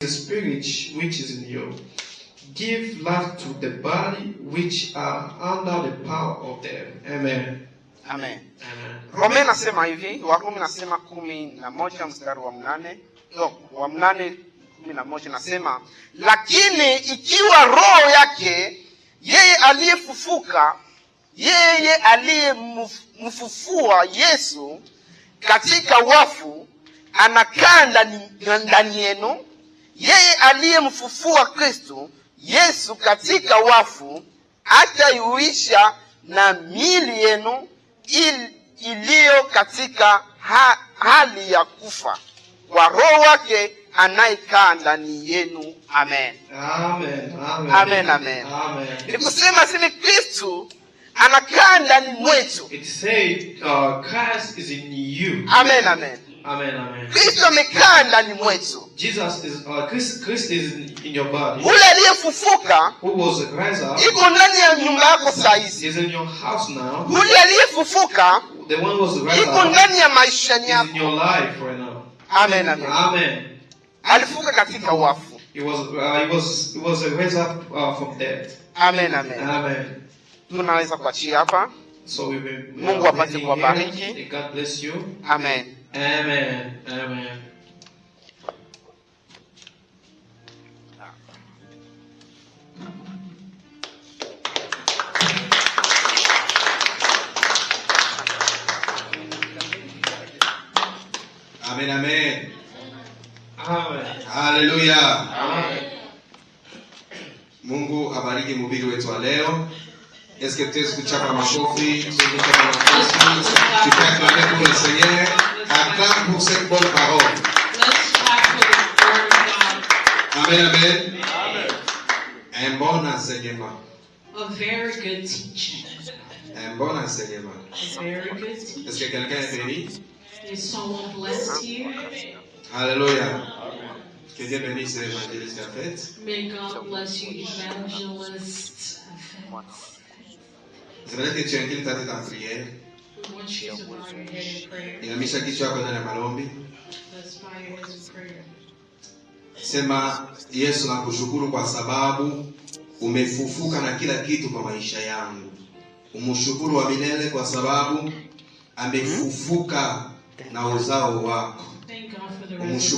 the spirit which is in you. Give life to the body which are under the power of them. Amen. Amen. Rome nasema hivi, Warumi nasema 11 mstari wa 8. Wa 8:11 nasema, lakini ikiwa roho yake yeye aliyefufuka, yeye aliyemfufua Yesu katika wafu anakaa ndani yenu, yeye aliyemfufua Kristo Yesu katika wafu ataiuisha na miili yenu iliyo katika hali ya kufa kwa roho wake anayekaa ndani yenu. Amen. Amen. Amen. Amen. Amen. Amen. Nikusema sisi Kristo anakaa ndani mwetu. It said Christ is in you. Amen. Amen. Amen. Amen. Kristo amekaa ndani mwetu. Jesus is Christ is in your body. Ule aliyefufuka Who was raised up iko ndani ya nyumba yako saa hizi. is in your house now. Ule aliyefufuka The one who was raised iko up ndani ya maisha is in yako. your life right now. Amen. Amen. Amen. Alifuka katika wafu. He was raised up from death. Amen. Amen. Amen. Tunaweza kuachia hapa. So we will. Mungu apate kuwabariki. May God bless you. Amen. Amen. Amen. Amen, amen. Amen. Hallelujah. Amen. Mungu abariki mhubiri wetu wa leo. Est-ce que tu es kuchapa makofi? Tu peux acclamer pour le Seigneur. Acclame pour cette bonne parole. Let's clap for the word of God. Amen, amen. Un bon enseignement. A very good teaching. Un bon enseignement. A very good teaching. Est-ce que quelqu'un est béni? Is someone blessed here? Alléluia. Que Dieu bénisse l'évangéliste en fait. May God bless you, evangelist. C'est vrai que tu inclines ta tête en prière. We want you to bow your head in prayer. Inamisha kichwa chako ndani ya maombi. Let's bow your heads in prayer. Sema, Yesu nakushukuru kwa sababu umefufuka na kila kitu kwa maisha yangu. Umshukuru wa milele kwa sababu amefufuka na uzao wako. Thank God for the resurrection.